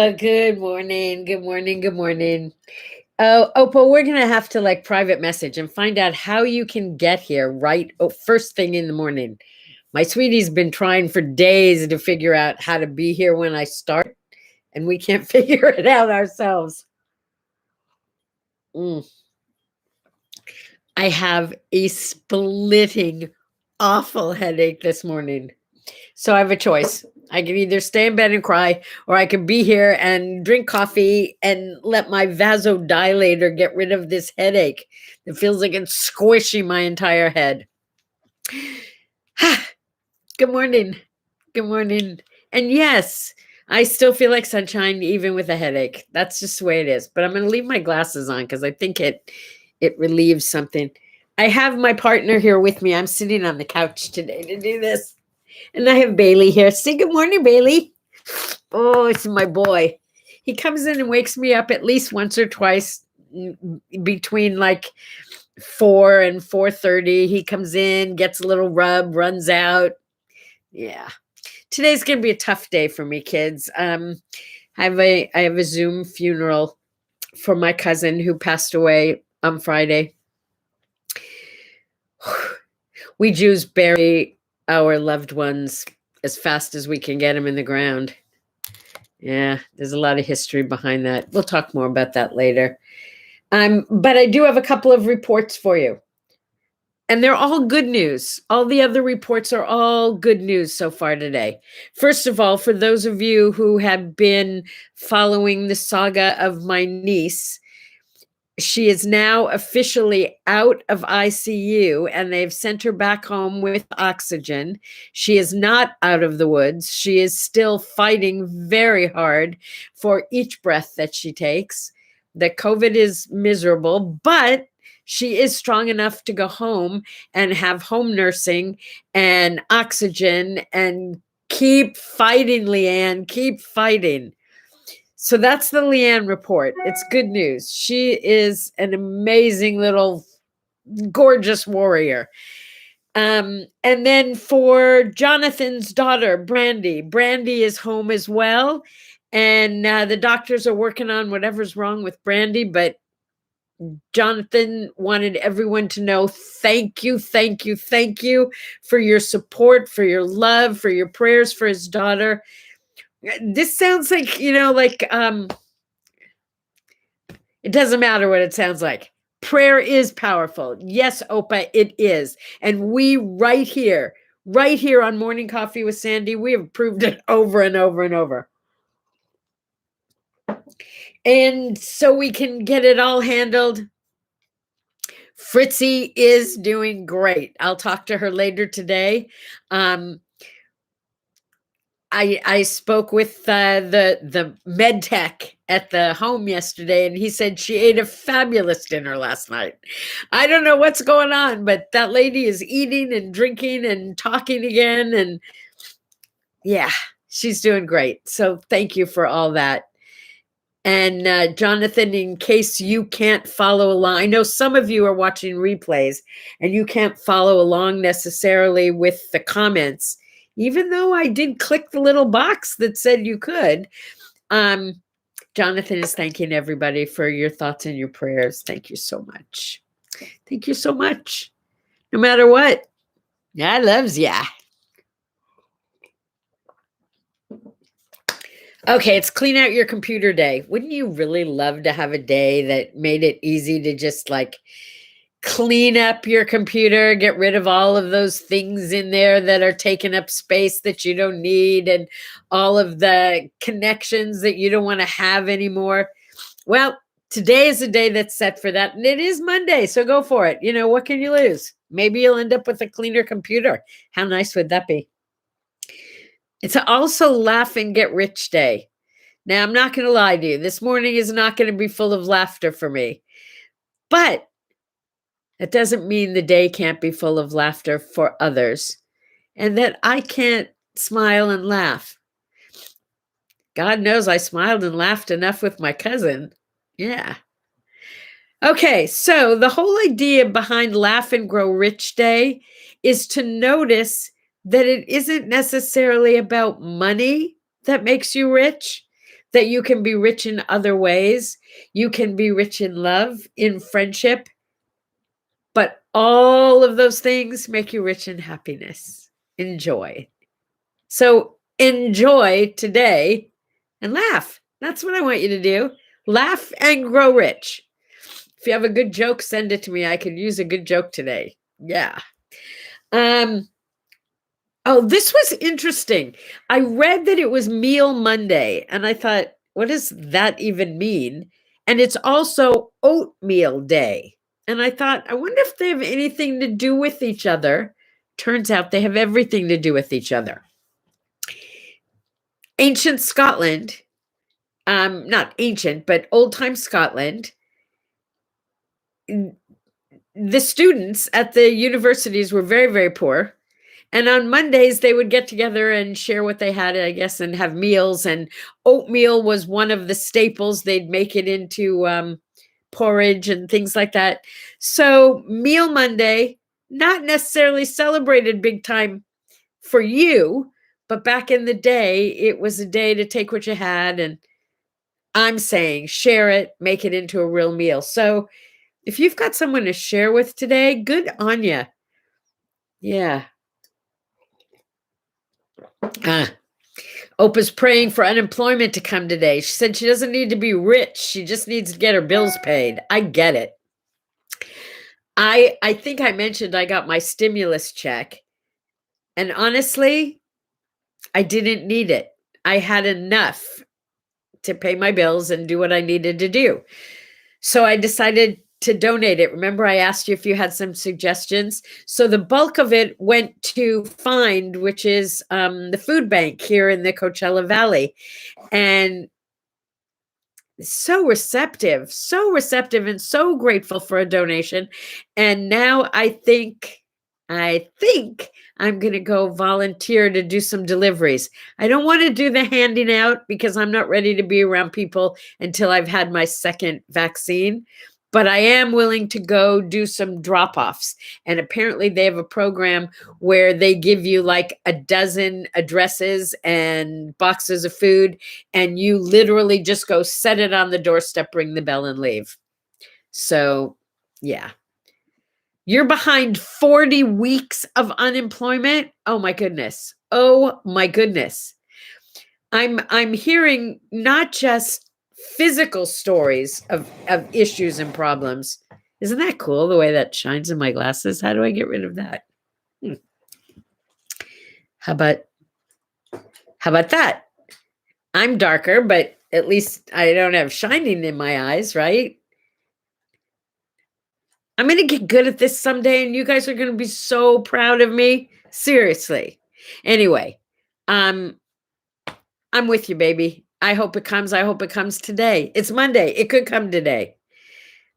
Good morning. Good morning. Good morning. Oh, Opal, we're gonna have to like private message and find out how you can get here right first thing in the morning. My sweetie's been trying for days to figure out how to be here when I start, and we can't figure it out ourselves. Mm. I have a splitting, awful headache this morning. So I have a choice. I can either stay in bed and cry, or I can be here and drink coffee and let my vasodilator get rid of this headache that feels like it's squishing my entire head. Good morning. Good morning. And yes, I still feel like sunshine even with a headache. That's just the way it is. But I'm going to leave my glasses on because I think it relieves something. I have my partner here with me. I'm sitting on the couch today to do this. And I have Bailey here. Say good morning, Bailey. Oh, it's my boy. He comes in and wakes me up at least once or twice between like 4 and 4:30. He comes in, gets a little rub, runs out. Yeah. Today's gonna be a tough day for me, kids. I have a Zoom funeral for my cousin who passed away on Friday. We Jews bury our loved ones as fast as we can get them in the ground. Yeah, there's a lot of history behind that. We'll talk more about that later. But I do have a couple of reports for you. And they're all good news. All the other reports are all good news so far today. First of all, for those of you who have been following the saga of my niece, she is now officially out of ICU and they've sent her back home with oxygen. She is not out of the woods. She is still fighting very hard for each breath that she takes. The COVID is miserable, but she is strong enough to go home and have home nursing and oxygen and keep fighting, Leanne, keep fighting. So that's the Leanne report. It's good news. She is an amazing little gorgeous warrior. And then for Johnnathan's daughter, Brandy is home as well. And the doctors are working on whatever's wrong with Brandy, but Johnnathan wanted everyone to know thank you for your support, for your love, for your prayers for his daughter. This sounds like, it doesn't matter what it sounds like. Prayer is powerful. Yes, Opa, it is. And we right here on Morning Coffee with Sandye, we have proved it over and over and over. And so we can get it all handled. Fritzy is doing great. I'll talk to her later today. I spoke with the med tech at the home yesterday, and he said she ate a fabulous dinner last night. I don't know what's going on, but that lady is eating and drinking and talking again, and yeah, she's doing great. So thank you for all that. And Johnnathan, in case you can't follow along, I know some of you are watching replays and you can't follow along necessarily with the comments, even though I did click the little box that said you could. Johnnathan is thanking everybody for your thoughts and your prayers. Thank you so much. Thank you so much. No matter what. I loves ya. Okay, it's clean out your computer day. Wouldn't you really love to have a day that made it easy to just like clean up your computer, get rid of all of those things in there that are taking up space that you don't need and all of the connections that you don't want to have anymore? Well, today is a day that's set for that, and it is Monday, so go for it. You know, what can you lose? Maybe you'll end up with a cleaner computer. How nice would that be? It's also Laugh and Get Rich Day. Now, I'm not going to lie to you. This morning is not going to be full of laughter for me. But it doesn't mean the day can't be full of laughter for others and that I can't smile and laugh. God knows I smiled and laughed enough with my cousin. Yeah. Okay, so the whole idea behind Laugh and Grow Rich Day is to notice that it isn't necessarily about money that makes you rich. that you can be rich in other ways. You can be rich in love, in friendship, but all of those things make you rich in happiness, in joy. So enjoy today and laugh. That's what I want you to do. Laugh and grow rich. If you have a good joke, send it to me. I could use a good joke today. Yeah. Oh, this was interesting. I read that it was Meal Monday, and I thought, what does that even mean? And it's also Oatmeal Day. And I thought, I wonder if they have anything to do with each other. Turns out they have everything to do with each other. Ancient Scotland, not ancient, but old time Scotland, the students at the universities were very, very poor. And on Mondays, they would get together and share what they had, I guess, and have meals. And oatmeal was one of the staples. They'd make it into porridge and things like that. So Meal Monday, not necessarily celebrated big time for you, but back in the day, it was a day to take what you had. And I'm saying share it, make it into a real meal. So if you've got someone to share with today, good on you. Yeah. Opa's praying for unemployment to come today. She said she doesn't need to be rich. She just needs to get her bills paid. I get it. I think I mentioned I got my stimulus check. And honestly, I didn't need it. I had enough to pay my bills and do what I needed to do. So I decided to donate it. Remember, I asked you if you had some suggestions. So the bulk of it went to Find, which is the food bank here in the Coachella Valley. And so receptive and so grateful for a donation. And now I think I'm going to go volunteer to do some deliveries. I don't want to do the handing out because I'm not ready to be around people until I've had my second vaccine. But I am willing to go do some drop-offs. And apparently they have a program where they give you like a dozen addresses and boxes of food, and you literally just go set it on the doorstep, ring the bell, and leave. So, yeah. You're behind 40 weeks of unemployment. Oh my goodness. Oh my goodness. I'm hearing not just physical stories of issues and problems. Isn't that cool the way that shines in my glasses? How do I get rid of that? How about that? I'm darker, but at least I don't have shining in my eyes, right? I'm going to get good at this someday, and you guys are going to be so proud of me. Seriously. Anyway, I'm with you, baby. I hope it comes. I hope it comes today. It's Monday. It could come today.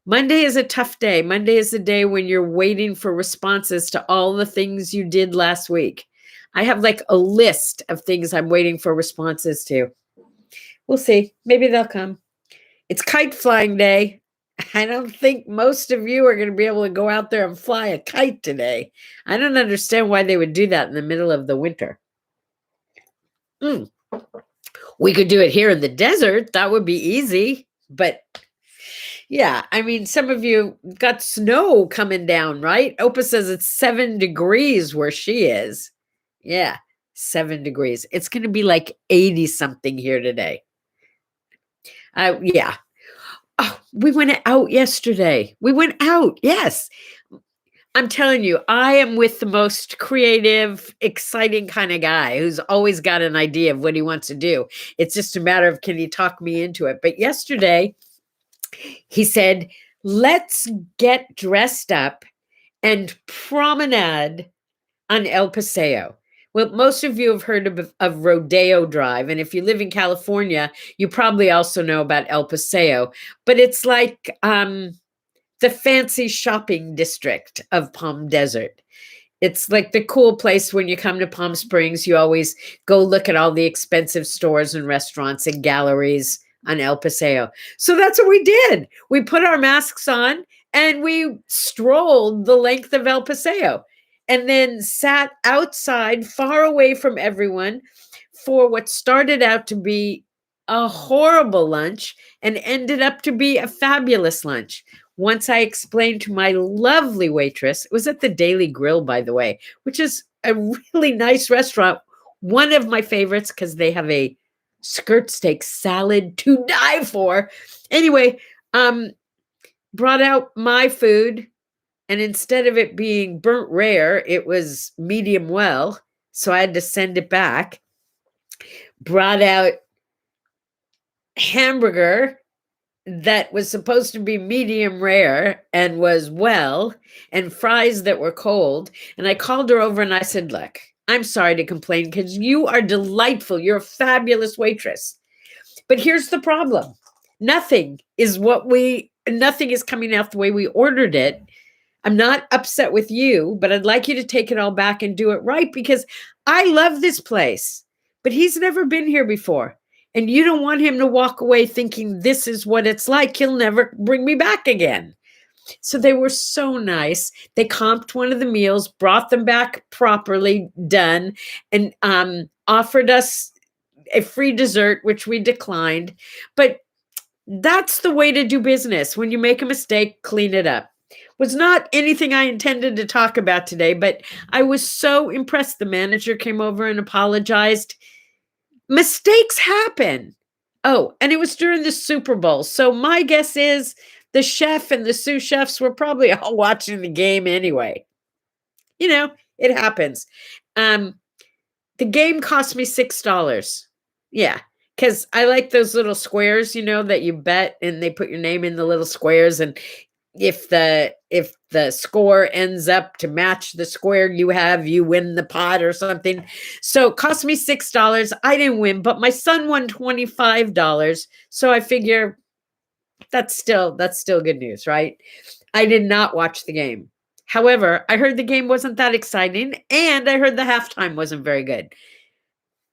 Monday is a tough day. Monday is the day when you're waiting for responses to all the things you did last week. I have like a list of things I'm waiting for responses to. We'll see. Maybe they'll come. It's kite flying day. I don't think most of you are going to be able to go out there and fly a kite today. I don't understand why they would do that in the middle of the winter. We could do it here in the desert. That would be easy. But yeah, I mean, some of you got snow coming down, right? Opa says it's 7 degrees where she is. Yeah, 7 degrees. It's going to be like 80 something here today. Yeah. Oh, we went out yesterday. We went out. Yes. I'm telling you, I am with the most creative, exciting kind of guy who's always got an idea of what he wants to do. It's just a matter of, can he talk me into it? But yesterday he said, let's get dressed up and promenade on El Paseo. Well, most of you have heard of Rodeo Drive. And if you live in California, you probably also know about El Paseo. But it's like the fancy shopping district of Palm Desert. It's like the cool place when you come to Palm Springs. You always go look at all the expensive stores and restaurants and galleries on El Paseo. So that's what we did. We put our masks on and we strolled the length of El Paseo, and then sat outside far away from everyone for what started out to be a horrible lunch and ended up to be a fabulous lunch. Once I explained to my lovely waitress, it was at the Daily Grill, by the way, which is a really nice restaurant. One of my favorites because they have a skirt steak salad to die for. Anyway, brought out my food, and instead of it being burnt rare, it was medium well. So I had to send it back. Brought out hamburger that was supposed to be medium rare and was well, and fries that were cold. And I called her over and I said, look, I'm sorry to complain because you are delightful. You're a fabulous waitress. But here's the problem. Nothing is coming out the way we ordered it. I'm not upset with you, but I'd like you to take it all back and do it right because I love this place, but he's never been here before. And you don't want him to walk away thinking this is what it's like. He'll never bring me back again. So they were so nice. They comped one of the meals, brought them back properly done, and offered us a free dessert, which we declined. But that's the way to do business. When you make a mistake, clean it up. Was not anything I intended to talk about today, but I was so impressed. The manager came over and apologized. Mistakes happen. Oh, and it was during the Super Bowl. So my guess is the chef and the sous chefs were probably all watching the game anyway. You know, it happens. The game cost me $6. Yeah, because I like those little squares, that you bet and they put your name in the little squares. And if the score ends up to match the square you have, you win the pot or something. So it cost me $6. I didn't win, but my son won $25. So I figure that's still good news, right? I did not watch the game. However, I heard the game wasn't that exciting, and I heard the halftime wasn't very good.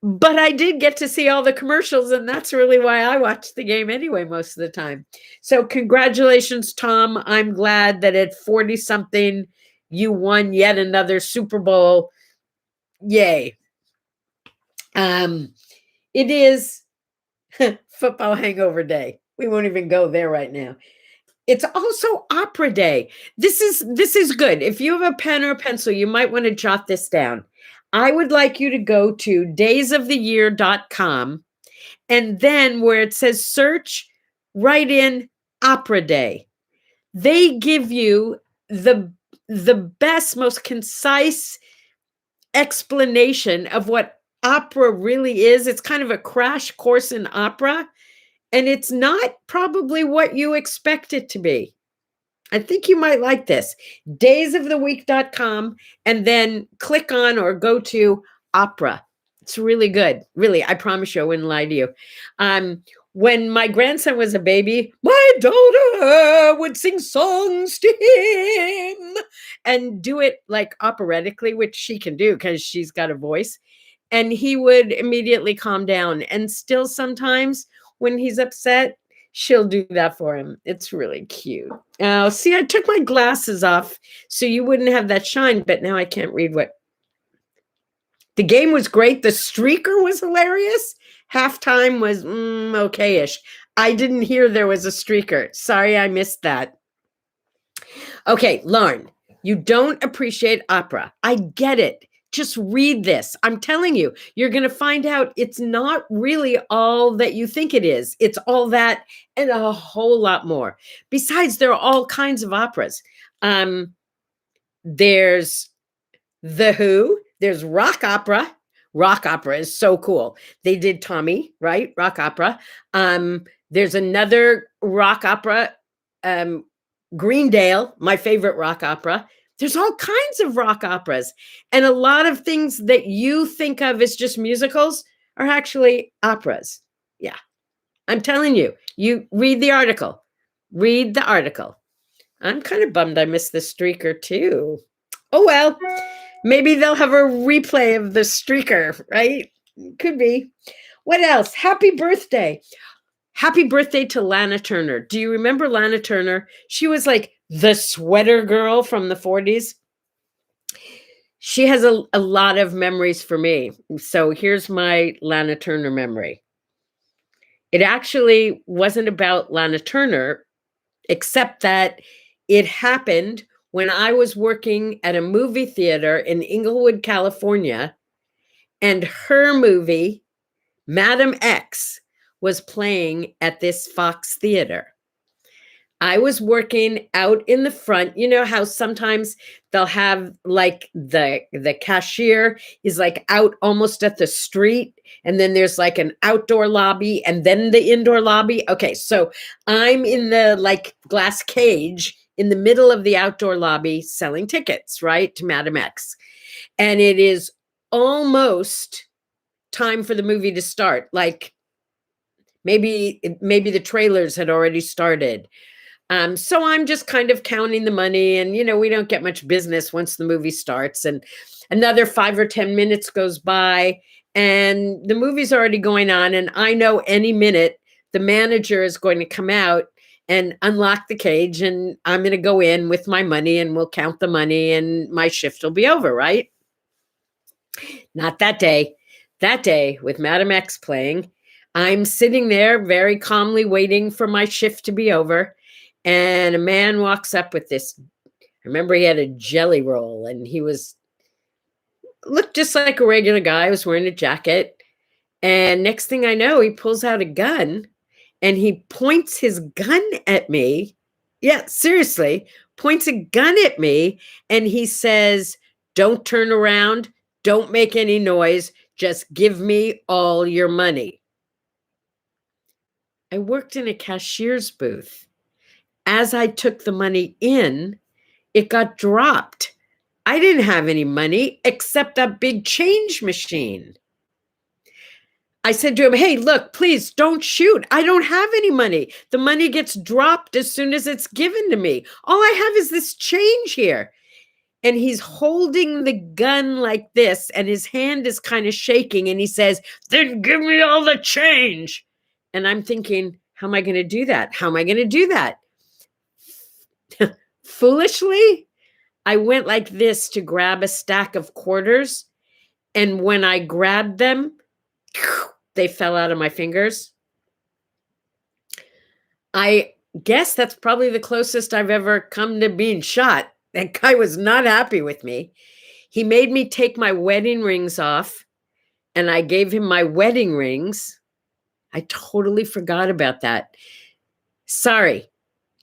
But I did get to see all the commercials, and that's really why I watched the game anyway most of the time. So congratulations, Tom. I'm glad that at 40-something, you won yet another Super Bowl. Yay. It is football hangover day. We won't even go there right now. It's also opera day. This is good. If you have a pen or a pencil, you might want to jot this down. I would like you to go to daysoftheyear.com, and then where it says search, write in opera day. They give you the best, most concise explanation of what opera really is. It's kind of a crash course in opera, and it's not probably what you expect it to be. I think you might like this. daysoftheweek.com, and then click on or go to opera. It's really good. Really, I promise you, I wouldn't lie to you. When my grandson was a baby, my daughter would sing songs to him and do it like operatically, which she can do because she's got a voice. And he would immediately calm down. And still sometimes when he's upset, she'll do that for him. It's really cute. See, I took my glasses off so you wouldn't have that shine, but now I can't read what. The game was great. The streaker was hilarious. Halftime was okay-ish. I didn't hear there was a streaker. Sorry, I missed that. Okay, Lauren, you don't appreciate opera. I get it. Just read this. I'm telling you, you're going to find out it's not really all that you think it is. It's all that and a whole lot more. Besides, there are all kinds of operas. There's The Who. There's rock opera. Rock opera is so cool. They did Tommy, right? Rock opera. There's another rock opera, Greendale, my favorite rock opera. There's all kinds of rock operas, and a lot of things that you think of as just musicals are actually operas. Yeah, I'm telling you, you read the article. Read the article. I'm kind of bummed I missed the streaker too. Oh, well, maybe they'll have a replay of the streaker, right? Could be. What else? Happy birthday. Happy birthday to Lana Turner. Do you remember Lana Turner? She was like the sweater girl from the 40s. She has a lot of memories for me. So here's my Lana Turner memory. It actually wasn't about Lana Turner, except that it happened when I was working at a movie theater in Inglewood, California, and her movie, Madam X, was playing at this Fox theater. I was working out in the front. You know how sometimes they'll have like the cashier is like out almost at the street, and then there's like an outdoor lobby and then the indoor lobby. Okay, so I'm in the like glass cage in the middle of the outdoor lobby selling tickets, right, to Madam X. And it is almost time for the movie to start. Like maybe the trailers had already started. So I'm just kind of counting the money, and we don't get much business once the movie starts, and another 5 or 10 minutes goes by and the movie's already going on, and I know any minute the manager is going to come out and unlock the cage, and I'm going to go in with my money and we'll count the money and my shift will be over, right? Not that day. That day, with Madam X playing, I'm sitting there very calmly waiting for my shift to be over. And a man walks up with this. I remember he had a jelly roll and he looked just like a regular guy. He was wearing a jacket. And next thing I know, he pulls out a gun and he points his gun at me. Yeah, seriously, points a gun at me. And he says, "Don't turn around. Don't make any noise. Just give me all your money." I worked in a cashier's booth. As I took the money in, it got dropped. I didn't have any money except that big change machine. I said to him, "Hey, look, please don't shoot. I don't have any money. The money gets dropped as soon as it's given to me. All I have is this change here." And he's holding the gun like this, and his hand is kind of shaking, and he says, "Then give me all the change." And I'm thinking, how am I going to do that? How am I going to do that? Foolishly, I went like this to grab a stack of quarters. And when I grabbed them, they fell out of my fingers. I guess that's probably the closest I've ever come to being shot. That guy was not happy with me. He made me take my wedding rings off, and I gave him my wedding rings. I totally forgot about that. Sorry.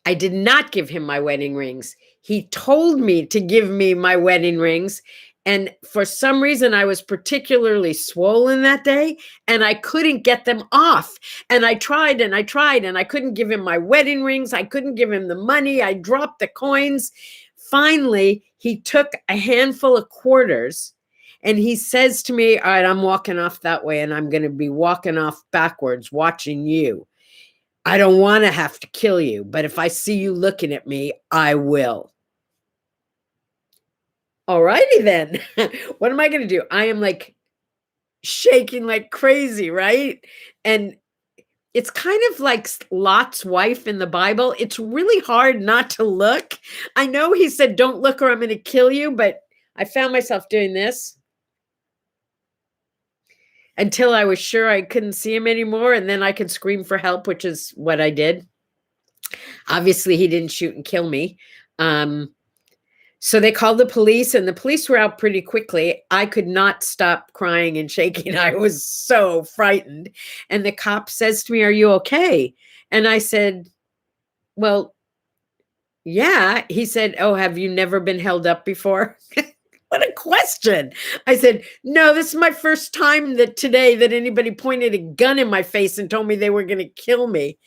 I did not give him my wedding rings. He told me to give me my wedding rings. And for some reason, I was particularly swollen that day and I couldn't get them off. And I tried and I tried and I couldn't give him my wedding rings. I couldn't give him the money. I dropped the coins. Finally, he took a handful of quarters and he says to me, "All right, I'm walking off that way and I'm going to be walking off backwards watching you. I don't want to have to kill you, but if I see you looking at me, I will." All righty then. What am I going to do? I am like shaking like crazy, right? And it's kind of like Lot's wife in the Bible. It's really hard not to look. I know he said, "Don't look or I'm going to kill you," but I found myself doing this until I was sure I couldn't see him anymore. And then I could scream for help, which is what I did. Obviously, he didn't shoot and kill me. So they called the police, and the police were out pretty quickly. I could not stop crying and shaking. I was so frightened. And the cop says to me, "Are you okay?" And I said, "Well, yeah." He said, "Oh, have you never been held up before?" What a question. I said, "No, this is my first time today that anybody pointed a gun in my face and told me they were going to kill me."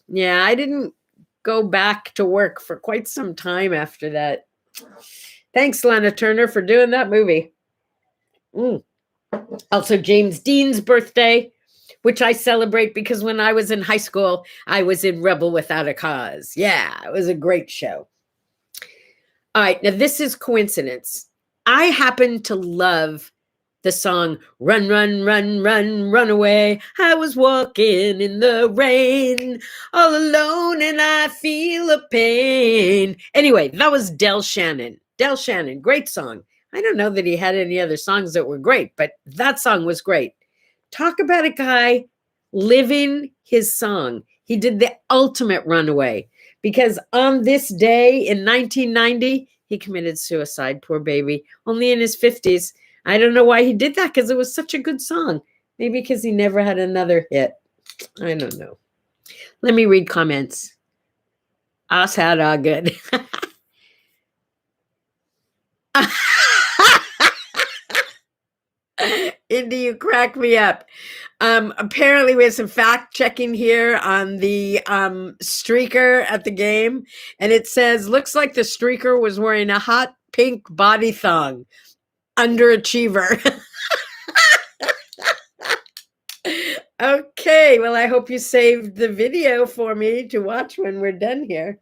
Yeah, I didn't go back to work for quite some time after that. Thanks, Lana Turner, for doing that movie. Also, James Dean's birthday, which I celebrate because when I was in high school, I was in Rebel Without a Cause. Yeah, it was a great show. All right, now this is coincidence. I happen to love the song "Run, Run, Run, Run, Run Away. I was walking in the rain, all alone, and I feel a pain." Anyway, that was Del Shannon. Del Shannon, great song. I don't know that he had any other songs that were great, but that song was great. Talk about a guy living his song. He did the ultimate runaway because on this day in 1990, he committed suicide, poor baby, only in his 50s. I don't know why he did that because it was such a good song. Maybe because he never had another hit. I don't know. Let me read comments. Us had all good. Indy, you crack me up. Apparently we have some fact checking here on the streaker at the game, and it says looks like the streaker was wearing a hot pink body thong. Underachiever. Okay, well, I hope you saved the video for me to watch when we're done here.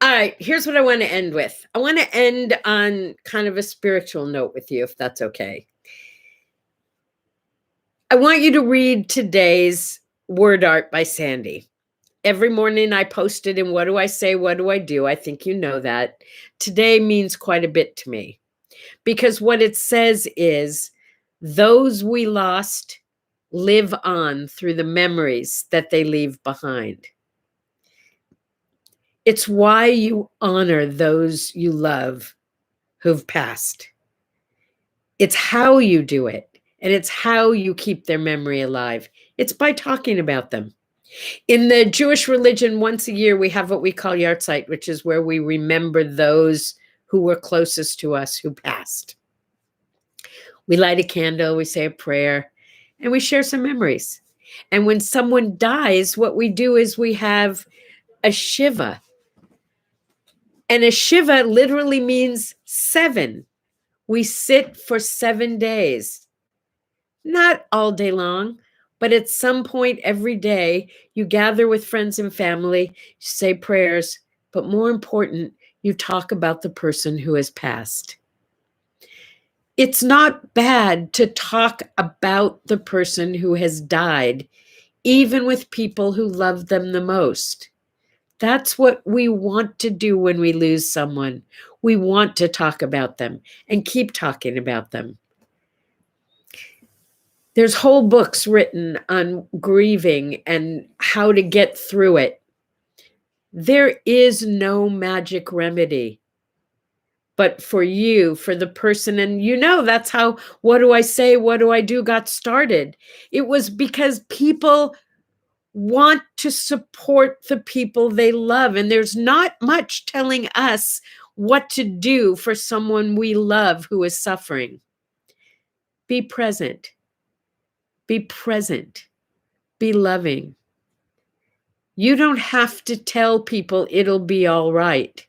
All right, here's what I want to end with. I want to end on kind of a spiritual note with you, if that's okay. I want you to read today's word art by Sandye. Every morning I post it in What Do I Say, What Do I Do? I think you know that. Today means quite a bit to me because what it says is those we lost live on through the memories that they leave behind. It's why you honor those you love who've passed. It's how you do it, and it's how you keep their memory alive. It's by talking about them. In the Jewish religion, once a year, we have what we call Yahrzeit, which is where we remember those who were closest to us who passed. We light a candle, we say a prayer, and we share some memories. And when someone dies, what we do is we have a shiva. And a shiva literally means 7. We sit for 7 days. Not all day long, but at some point every day, you gather with friends and family, say prayers, but more important, you talk about the person who has passed. It's not bad to talk about the person who has died, even with people who love them the most. That's what we want to do when we lose someone. We want to talk about them and keep talking about them. There's whole books written on grieving and how to get through it. There is no magic remedy. But for you, for the person, and you know, that's how What Do I Say, What Do I Do got started. It was because people want to support the people they love. And there's not much telling us what to do for someone we love who is suffering. Be present. Be present. Be loving. You don't have to tell people it'll be all right.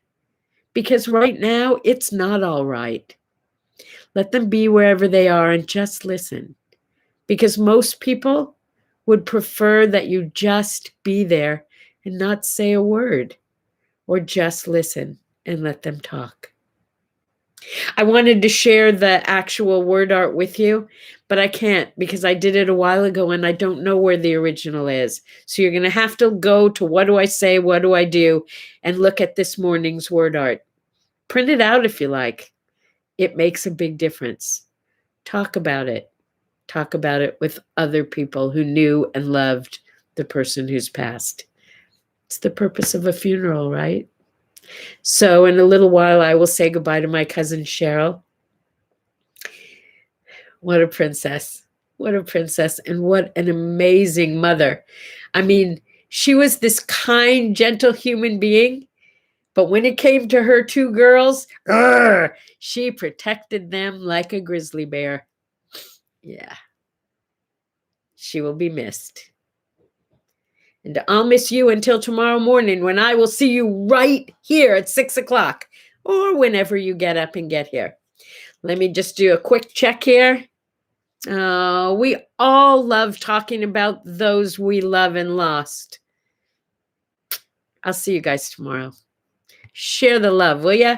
Because right now, it's not all right. Let them be wherever they are and just listen. Because most people would prefer that you just be there and not say a word, or just listen and let them talk. I wanted to share the actual word art with you, but I can't because I did it a while ago and I don't know where the original is. So you're going to have to go to What Do I Say, What Do I Do, and look at this morning's word art. Print it out if you like. It makes a big difference. Talk about it. Talk about it with other people who knew and loved the person who's passed. It's the purpose of a funeral, right? So in a little while, I will say goodbye to my cousin Cheryl. What a princess. What a princess. And what an amazing mother. I mean, she was this kind, gentle human being. But when it came to her 2 girls, she protected them like a grizzly bear. Yeah. She will be missed. And I'll miss you until tomorrow morning when I will see you right here at 6 o'clock or whenever you get up and get here. Let me just do a quick check here. We all love talking about those we love and lost. I'll see you guys tomorrow. Share the love, will ya?